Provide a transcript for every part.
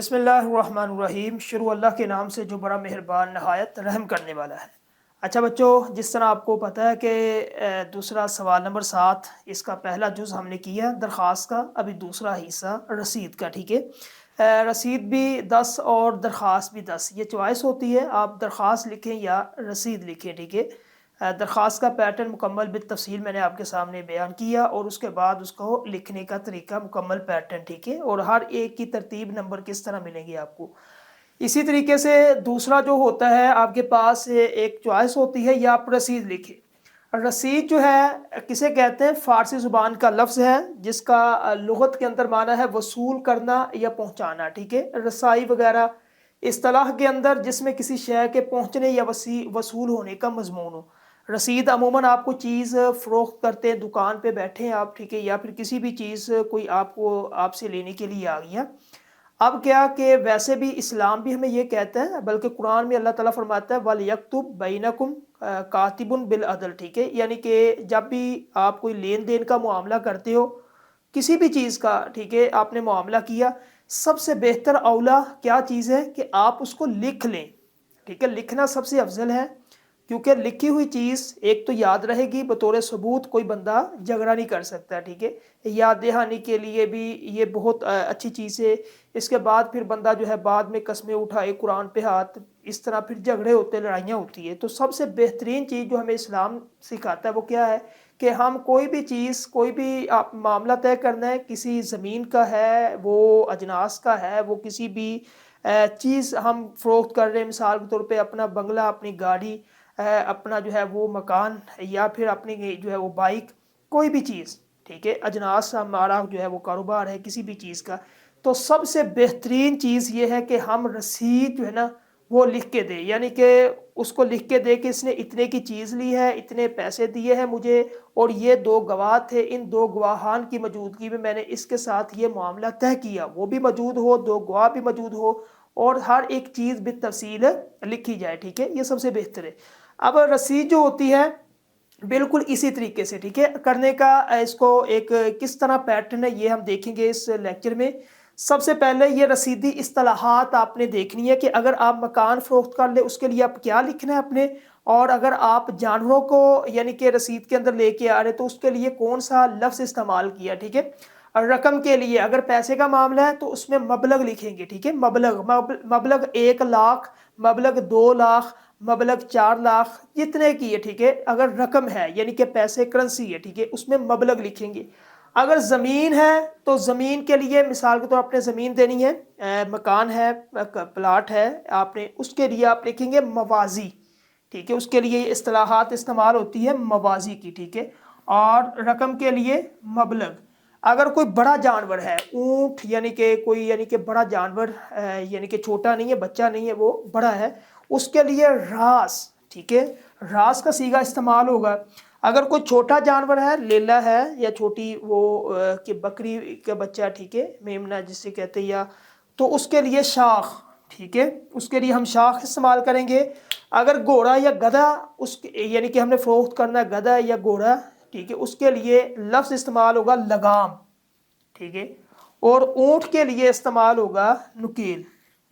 बिस्मिल्लाहिर्रहमानिर्रहीम। शुरू अल्लाह के नाम से जो बड़ा मेहरबान नहायत रहम करने वाला है। अच्छा बच्चों, जिस तरह आपको पता है कि दूसरा सवाल नंबर 7 इसका पहला जुज़ हमने किया दरख्वास्त का, अभी दूसरा हिस्सा रसीद का। ठीक है, रसीद भी 10 और दरख्वास्त भी 10, ये चॉइस होती है, आप दरख्वास्त लिखें या रसीद लिखें। ठीक है, दरख्वास्त का पैटर्न मुकम्मल बितफसील मैंने आपके सामने बयान किया और उसके बाद उसको लिखने का तरीका मुकम्मल पैटर्न। ठीक है, और हर एक की तरतीब नंबर किस तरह मिलेंगे आपको। इसी तरीके से दूसरा जो होता है आपके पास एक चॉइस होती है, या आप रसीद लिखें। रसीद जो है किसे कहते हैं, फ़ारसी ज़ुबान का लफ्ज़ है जिसका लुगत के अंदर माना है वसूल करना या पहुँचाना। ठीक है, रसाई वगैरह इस्तिलाह के अंदर जिसमें किसी शय के पहुँचने या वसूल होने का मजमून हो। रसीद अमूमन आपको चीज़ फ़रोख्त करते हैं, दुकान पे बैठे हैं आप, ठीक है, या फिर किसी भी चीज़ कोई आपको आपसे लेने के लिए आ गया। अब क्या कि वैसे भी इस्लाम भी हमें ये कहता है, बल्कि कुरान में अल्लाह ताला फरमाता है वल यक्तुब बैनकुम कातिबुन बिल अदल। ठीक है, यानी कि जब भी आप कोई लेन देन का मामला करते हो किसी भी चीज़ का, ठीक है, आपने मामला किया, सबसे बेहतर औला क्या चीज़ है कि आप उसको लिख लें। ठीक है, लिखना सबसे अफजल है, क्योंकि लिखी हुई चीज़ एक तो याद रहेगी, बतौर सबूत कोई बंदा झगड़ा नहीं कर सकता। ठीक है, याद दहानी के लिए भी ये बहुत अच्छी चीज़ है। इसके बाद फिर बंदा जो है बाद में कस्में उठाए कुरान पे हाथ, इस तरह फिर झगड़े होते, लड़ाइयाँ होती है। तो सबसे बेहतरीन चीज़ जो हमें इस्लाम सिखाता है वो क्या है कि हम कोई भी चीज़, कोई भी आप मामला तय करना है, किसी ज़मीन का है, वो अजनास का है, वो किसी भी चीज़ हम फ़रोख्त कर रहे हैं, मिसाल के तौर पे अपना बंगला, अपनी गाड़ी, अपना जो है वो मकान, या फिर अपनी जो है वो बाइक, कोई भी चीज़। ठीक है, अजनास हमारा जो है वो कारोबार है किसी भी चीज़ का। तो सबसे बेहतरीन चीज़ ये है कि हम रसीद जो है ना वो लिख के दें, यानी कि उसको लिख के दे कि इसने इतने की चीज़ ली है, इतने पैसे दिए हैं मुझे, और ये 2 गवाह थे, इन 2 गवाहान की मौजूदगी में मैंने इसके साथ ये मामला तय किया, वो भी मौजूद हो, 2 गवाह भी मौजूद हो, और हर एक चीज़ बितफसील लिखी जाए। ठीक है, ये सबसे बेहतर है। अब रसीद जो होती है बिल्कुल इसी तरीके से, ठीक है, करने का इसको एक किस तरह पैटर्न है ये हम देखेंगे इस लेक्चर में। सबसे पहले ये रसीदी इस्तिलाहात आपने देखनी है कि अगर आप मकान फ़रोख्त कर ले उसके लिए आप क्या लिखना है अपने, और अगर आप जानवरों को यानी कि रसीद के अंदर लेके आ रहे तो उसके लिए कौन सा लफ्ज़ इस्तेमाल किया। ठीक है, और रकम के लिए अगर पैसे का मामला है तो उसमें मबलग लिखेंगे। ठीक है, मबलग 1 लाख, मबलग 2 लाख, मबलग 4 लाख, जितने की है। ठीक है, अगर रकम है यानी कि पैसे करेंसी है, ठीक है, उसमें मबलग लिखेंगे। अगर ज़मीन है तो ज़मीन के लिए मिसाल के तौर आपने ज़मीन देनी है, मकान है, प्लाट है, आपने उसके लिए आप लिखेंगे मवाजी। ठीक है, उसके लिए इस्तिलाहात इस्तेमाल होती है मवाजी की। ठीक है, और रकम के लिए मबलग। अगर कोई बड़ा जानवर है, ऊँट यानी कि कोई यानी कि बड़ा जानवर, यानी कि छोटा नहीं है, बच्चा नहीं है, वो बड़ा है, उसके लिए रास। ठीक है, रास का सीगा इस्तेमाल होगा। अगर कोई छोटा जानवर है, लेला है, या छोटी वो कि बकरी का बच्चा, ठीक है, मेमना जिसे कहते हैं, या तो उसके लिए शाख। ठीक है, उसके लिए हम शाख इस्तेमाल करेंगे। अगर घोड़ा या गधा, उसके यानी कि हमने फ़रोख्त करना है गधा या घोड़ा, ठीक है, उसके लिए लफ्ज़ इस्तेमाल होगा लगाम। ठीक है, और ऊँट के लिए इस्तेमाल होगा नुकील।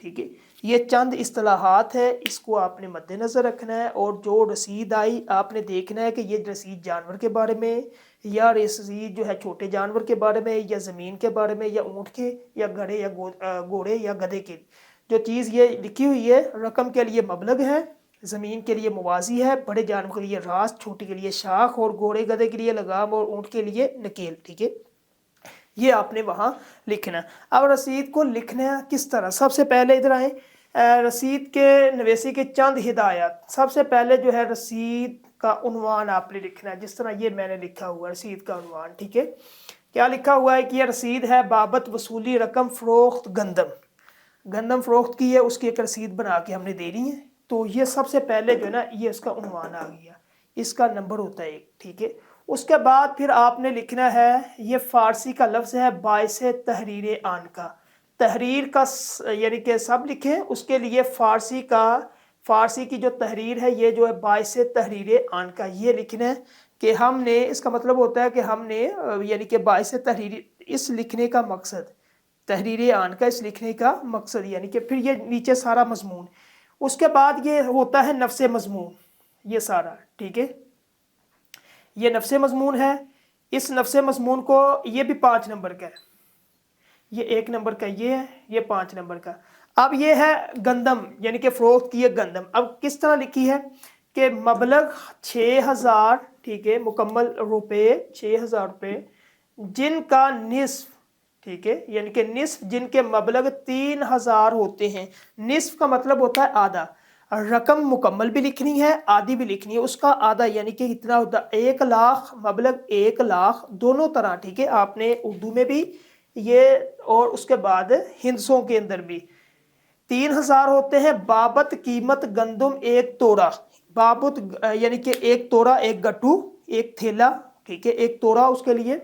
ठीक है, ये चंद इस्तिलाहात है, इसको आपने मद्देनज़र रखना है। और जो रसीद आई आपने देखना है कि ये रसीद जानवर के बारे में, या रसीद जो है छोटे जानवर के बारे में, या ज़मीन के बारे में, या ऊँट के, या घड़े, या घोड़े, या गधे के। जो चीज़ ये लिखी हुई है, रकम के लिए मबलग है, ज़मीन के लिए मुवाजी है, बड़े जानवर के लिए रास, छोटे के लिए शाख, और घोड़े गधे के लिए लगाम, और ऊँट के लिए नकेल। ठीक है, ये आपने वहाँ लिखना। अब रसीद को लिखना किस तरह, सबसे पहले इधर आए, रसीद के नवेसी के चंद हिदायत। सबसे पहले जो है रसीद का उन्वान आपने लिखना है, जिस तरह ये मैंने लिखा हुआ रसीद का उन्वान। ठीक है, क्या लिखा हुआ है कि यह रसीद है बाबत वसूली रकम फ़रोख्त गंदम, गंदम फ़रोख्त की है, उसकी एक रसीद बना के हमने देनी है। तो ये सबसे पहले जो है ना ये इसका उन्वान आ गया, इसका नंबर होता है 1। ठीक है, उसके बाद फिर आपने लिखना है, ये फ़ारसी का लफ्ज़ है बाइसे तहरीर आन का, तहरीर का यानी कि सब लिखें, उसके लिए फ़ारसी की जो तहरीर है ये जो है बाइसे तहरीर आन का, ये लिखना है कि हमने, इसका मतलब होता है कि हमने यानी कि बाइसे तहरीर, इस लिखने का मकसद تحریر آن کا اس لکھنے کا مقصد، یعنی کہ پھر یہ نیچے سارا مضمون، اس کے بعد یہ ہوتا ہے نفس مضمون، یہ سارا ٹھیک ہے، یہ نفس مضمون ہے۔ اس نفس مضمون کو یہ بھی 5 نمبر کا ہے، یہ 1 نمبر کا یہ ہے، یہ 5 نمبر کا۔ اب یہ ہے گندم، یعنی کہ فروخت کی ہے گندم۔ اب کس طرح لکھی ہے کہ مبلغ 6000، ٹھیک ہے، مکمل روپے 6000 روپے، جن کا نصف، ٹھیک ہے، یعنی کہ نصف جن کے مبلغ 3000 ہوتے ہیں۔ نصف کا مطلب ہوتا ہے آدھا، رقم مکمل بھی لکھنی ہے، آدھی بھی لکھنی ہے، اس کا آدھا یعنی کہ اتنا ہوتا ہے 1 لاکھ، مبلغ 1 لاکھ، دونوں طرح، ٹھیک ہے، آپ نے اردو میں بھی یہ اور اس کے بعد ہندسوں کے اندر بھی 3000 ہوتے ہیں۔ بابت قیمت گندم 1 توڑا، بابت یعنی کہ 1 توڑا، 1 گٹو، 1 تھیلا، ٹھیک ہے، 1 توڑا اس کے لیے۔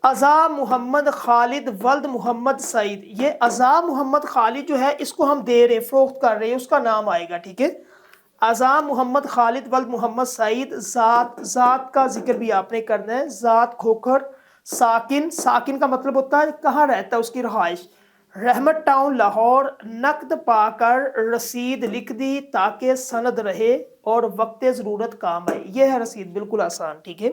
ازا محمد خالد ولد محمد سعید، یہ ازا محمد خالد جو ہے اس کو ہم دے رہے، فروخت کر رہے ہیں، اس کا نام آئے گا، ٹھیک ہے۔ ازا محمد خالد ولد محمد سعید، ذات کا ذکر بھی آپ نے کرنا ہے، ذات کھوکھر، ساکن، ساکن کا مطلب ہوتا ہے کہاں رہتا ہے، اس کی رہائش، رحمت ٹاؤن لاہور، نقد پا کر رسید لکھ دی تاکہ سند رہے اور وقت ضرورت کام آئے، یہ ہے رسید، بالکل آسان، ٹھیک ہے۔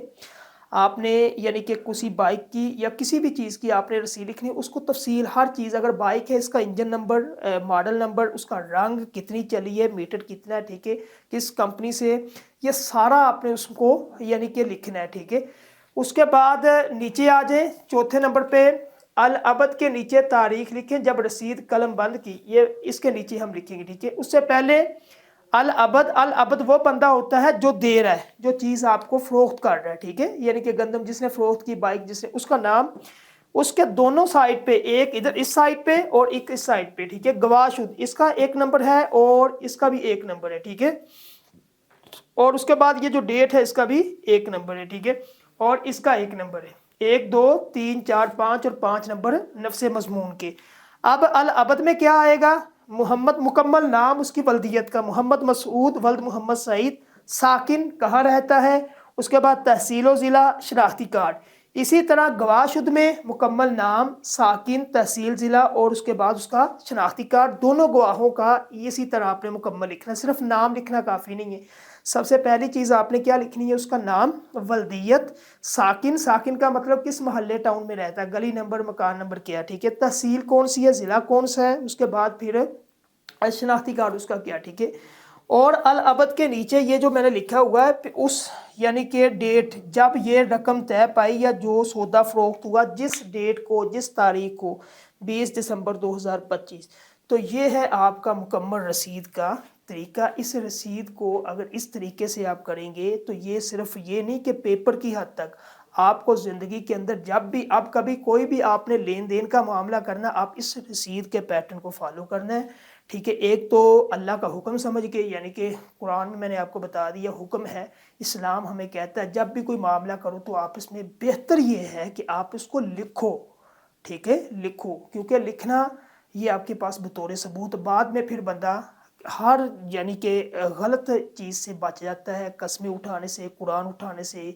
آپ نے یعنی کہ کسی بائک کی یا کسی بھی چیز کی آپ نے رسید لکھنی، اس کو تفصیل ہر چیز، اگر بائک ہے اس کا انجن نمبر، ماڈل نمبر، اس کا رنگ، کتنی چلی ہے، میٹر کتنا ہے، ٹھیک ہے، کس کمپنی سے، یہ سارا آپ نے اس کو یعنی کہ لکھنا ہے، ٹھیک ہے۔ اس کے بعد نیچے آ جائیں، چوتھے نمبر پہ العبد کے نیچے تاریخ لکھیں جب رسید قلم بند کی، یہ اس کے نیچے ہم لکھیں گے، ٹھیک ہے۔ اس سے پہلے العبد، العبد وہ بندہ ہوتا ہے جو دے رہا ہے، جو چیز آپ کو فروخت کر رہا ہے، ٹھیک ہے، یعنی کہ گندم جس نے فروخت کی، بائک جس نے، اس کا نام، اس کے دونوں سائڈ پہ، ایک ادھر اس سائڈ پہ اور ایک اس سائڈ پہ، ٹھیک ہے، گواہ شد، اس کا 1 نمبر ہے اور اس کا بھی 1 نمبر ہے، ٹھیک ہے، اور اس کے بعد یہ جو ڈیٹ ہے اس کا بھی 1 نمبر ہے، ٹھیک ہے، اور اس کا 1 نمبر ہے، 1 2 3 4 5 اور 5 نمبر نفس مضمون کے۔ اب العبد میں کیا آئے گا، محمد مکمل نام اس کی ولدیت کا، محمد مسعود ولد محمد سعید، ساکن کہاں رہتا ہے، اس کے بعد تحصیل و ضلع، شناختی کارڈ۔ اسی طرح گواہ شد میں مکمل نام، ساکن، تحصیل، ضلع اور اس کے بعد اس کا شناختی کارڈ، دونوں گواہوں کا اسی طرح آپ نے مکمل لکھنا، صرف نام لکھنا کافی نہیں ہے۔ سب سے پہلی چیز آپ نے کیا لکھنی ہے، اس کا نام، ولدیت، ساکن، ساکن کا مطلب کس محلے ٹاؤن میں رہتا ہے، گلی نمبر، مکان نمبر کیا، ٹھیک ہے، تحصیل کون سی ہے، ضلع کون سا ہے، اس کے بعد پھر شناختی کارڈ اس کا کیا، ٹھیک ہے۔ اور العبد کے نیچے یہ جو میں نے لکھا ہوا ہے، اس یعنی کہ ڈیٹ جب یہ رقم طے پائی یا جو سودا فروخت ہوا، جس ڈیٹ کو، جس تاریخ کو، 20 دسمبر 2025، تو یہ ہے آپ کا مکمل رسید کا طریقہ۔ اس رسید کو اگر اس طریقے سے آپ کریں گے تو یہ صرف یہ نہیں کہ پیپر کی حد تک، آپ کو زندگی کے اندر جب بھی اب کبھی کوئی بھی آپ نے لین دین کا معاملہ کرنا، آپ اس رسید کے پیٹرن کو فالو کرنا ہے، ٹھیک ہے۔ ایک تو اللہ کا حکم سمجھ کے، یعنی کہ قرآن میں نے آپ کو بتا دیا حکم ہے، اسلام ہمیں کہتا ہے جب بھی کوئی معاملہ کرو تو آپ اس میں بہتر یہ ہے کہ آپ اس کو لکھو، ٹھیک ہے، لکھو، کیونکہ لکھنا یہ آپ کے پاس بطور ثبوت، بعد میں پھر بندہ ہر یعنی کہ غلط چیز سے بچ جاتا ہے، قسمیں اٹھانے سے، قرآن اٹھانے سے،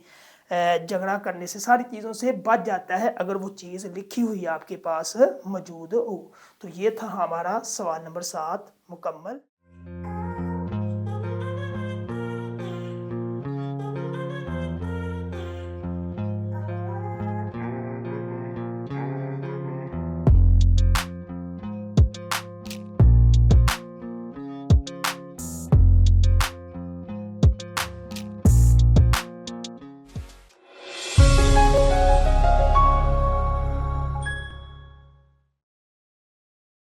جھگڑا کرنے سے، ساری چیزوں سے بچ جاتا ہے اگر وہ چیز لکھی ہوئی آپ کے پاس موجود ہو۔ تو یہ تھا ہمارا سوال نمبر 7 مکمل۔